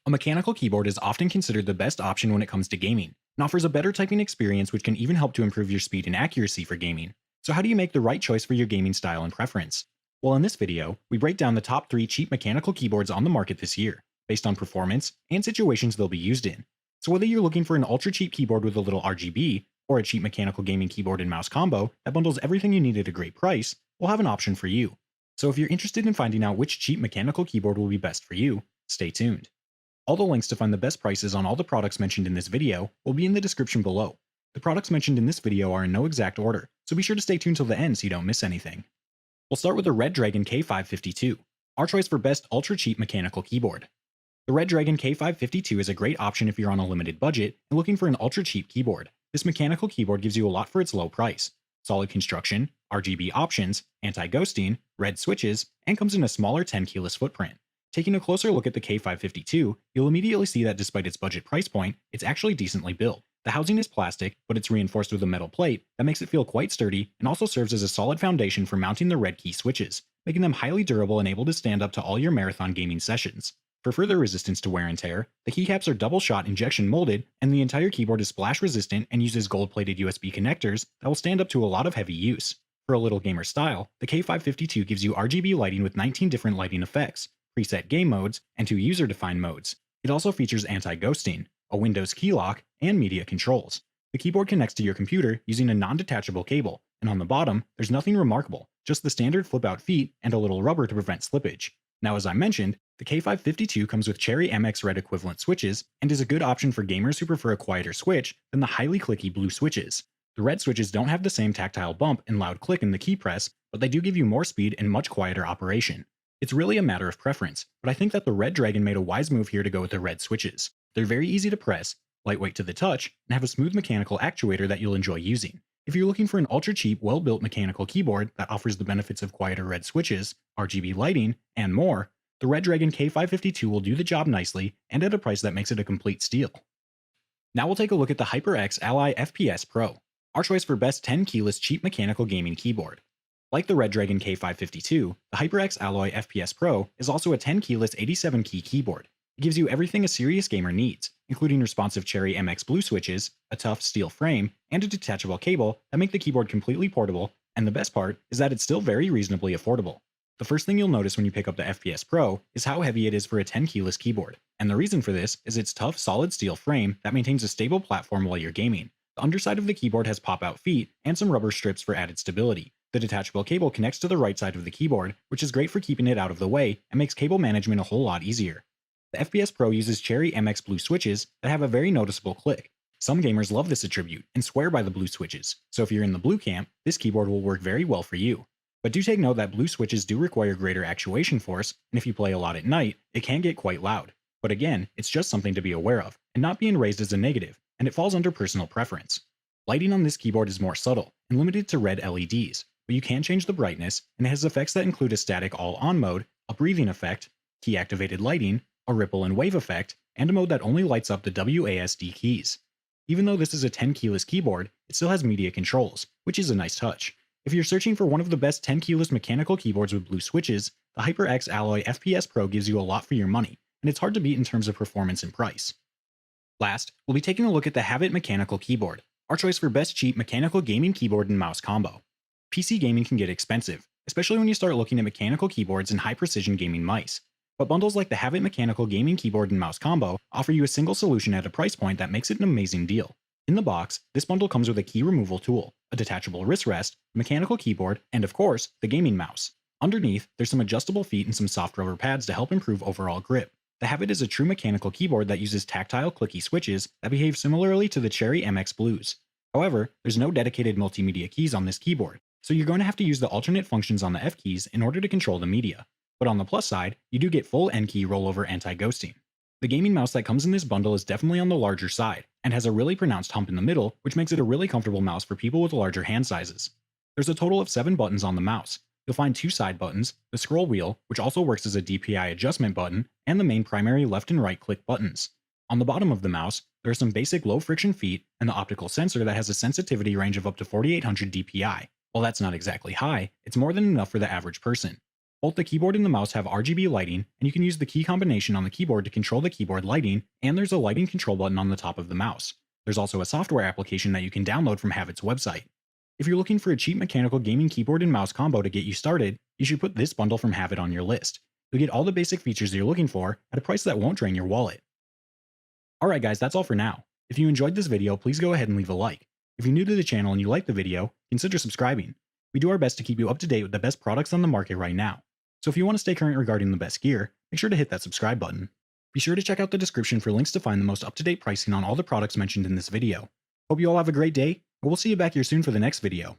A mechanical keyboard is often considered the best option when it comes to gaming, and offers a better typing experience which can even help to improve your speed and accuracy for gaming. So how do you make the right choice for your gaming style and preference? Well, in this video, we break down the top 3 cheap mechanical keyboards on the market this year, based on performance and situations they'll be used in. So whether you're looking for an ultra cheap keyboard with a little RGB, or a cheap mechanical gaming keyboard and mouse combo that bundles everything you need at a great price, we'll have an option for you. So if you're interested in finding out which cheap mechanical keyboard will be best for you, stay tuned. All the links to find the best prices on all the products mentioned in this video will be in the description below. The products mentioned in this video are in no exact order, so be sure to stay tuned till the end so you don't miss anything. We'll start with the Redragon K552, our choice for best ultra cheap mechanical keyboard. The Redragon K552 is a great option if you're on a limited budget and looking for an ultra cheap keyboard. This mechanical keyboard gives you a lot for its low price: solid construction, RGB options, anti-ghosting, red switches, and comes in a smaller 10 keyless footprint. Taking a closer look at the K552, you'll immediately see that despite its budget price point, it's actually decently built. The housing is plastic, but it's reinforced with a metal plate that makes it feel quite sturdy and also serves as a solid foundation for mounting the red key switches, making them highly durable and able to stand up to all your marathon gaming sessions. For further resistance to wear and tear, the keycaps are double-shot injection molded, and the entire keyboard is splash resistant and uses gold-plated USB connectors that will stand up to a lot of heavy use. For a little gamer style, the K552 gives you RGB lighting with 19 different lighting effects, preset game modes, and 2 user-defined modes. It also features anti-ghosting, a Windows key lock, and media controls. The keyboard connects to your computer using a non-detachable cable, and on the bottom, there's nothing remarkable, just the standard flip-out feet and a little rubber to prevent slippage. Now, as I mentioned, the K552 comes with Cherry MX Red equivalent switches and is a good option for gamers who prefer a quieter switch than the highly clicky blue switches. The red switches don't have the same tactile bump and loud click in the key press, but they do give you more speed and much quieter operation. It's really a matter of preference, but I think that the Redragon made a wise move here to go with the red switches. They're very easy to press, lightweight to the touch, and have a smooth mechanical actuator that you'll enjoy using. If you're looking for an ultra-cheap, well-built mechanical keyboard that offers the benefits of quieter red switches, RGB lighting, and more, the Redragon K552 will do the job nicely and at a price that makes it a complete steal. Now we'll take a look at the HyperX Ally FPS Pro, our choice for best 10 keyless cheap mechanical gaming keyboard. Like the Redragon K552, the HyperX Alloy FPS Pro is also a 10 keyless 87 key keyboard. It gives you everything a serious gamer needs, including responsive Cherry MX blue switches, a tough steel frame, and a detachable cable that make the keyboard completely portable, and the best part is that it's still very reasonably affordable. The first thing you'll notice when you pick up the FPS Pro is how heavy it is for a 10 keyless keyboard, and the reason for this is its tough solid steel frame that maintains a stable platform while you're gaming. The underside of the keyboard has pop-out feet and some rubber strips for added stability. The detachable cable connects to the right side of the keyboard, which is great for keeping it out of the way and makes cable management a whole lot easier. The FPS Pro uses Cherry MX blue switches that have a very noticeable click. Some gamers love this attribute and swear by the blue switches, so if you're in the blue camp, this keyboard will work very well for you. But do take note that blue switches do require greater actuation force, and if you play a lot at night, it can get quite loud. But again, it's just something to be aware of, and not being raised as a negative, and it falls under personal preference. Lighting on this keyboard is more subtle and limited to red LEDs, but you can change the brightness, and it has effects that include a static all-on mode, a breathing effect, key-activated lighting, a ripple and wave effect, and a mode that only lights up the WASD keys. Even though this is a 10 keyless keyboard, it still has media controls, which is a nice touch. If you're searching for one of the best 10 keyless mechanical keyboards with blue switches, the HyperX Alloy FPS Pro gives you a lot for your money, and it's hard to beat in terms of performance and price. Last, we'll be taking a look at the Havit Mechanical Keyboard, our choice for best cheap mechanical gaming keyboard and mouse combo. PC gaming can get expensive, especially when you start looking at mechanical keyboards and high-precision gaming mice. But bundles like the Havit Mechanical Gaming Keyboard and Mouse Combo offer you a single solution at a price point that makes it an amazing deal. In the box, this bundle comes with a key removal tool, a detachable wrist rest, mechanical keyboard, and of course, the gaming mouse. Underneath, there's some adjustable feet and some soft rubber pads to help improve overall grip. The Havit is a true mechanical keyboard that uses tactile clicky switches that behave similarly to the Cherry MX Blues. However, there's no dedicated multimedia keys on this keyboard, so you're going to have to use the alternate functions on the F keys in order to control the media. But on the plus side, you do get full N key rollover anti-ghosting. The gaming mouse that comes in this bundle is definitely on the larger side, and has a really pronounced hump in the middle, which makes it a really comfortable mouse for people with larger hand sizes. There's a total of 7 buttons on the mouse. You'll find 2 side buttons, the scroll wheel, which also works as a DPI adjustment button, and the main primary left and right click buttons. On the bottom of the mouse, there are some basic low friction feet, and the optical sensor that has a sensitivity range of up to 4800 DPI. While that's not exactly high, it's more than enough for the average person. Both the keyboard and the mouse have RGB lighting, and you can use the key combination on the keyboard to control the keyboard lighting, and there's a lighting control button on the top of the mouse. There's also a software application that you can download from Havit's website. If you're looking for a cheap mechanical gaming keyboard and mouse combo to get you started, you should put this bundle from Havit on your list. You'll get all the basic features you're looking for at a price that won't drain your wallet. Alright guys, that's all for now. If you enjoyed this video, please go ahead and leave a like. If you're new to the channel and you like the video, consider subscribing. We do our best to keep you up to date with the best products on the market right now. So if you want to stay current regarding the best gear, make sure to hit that subscribe button. Be sure to check out the description for links to find the most up-to-date pricing on all the products mentioned in this video. Hope you all have a great day, and we'll see you back here soon for the next video.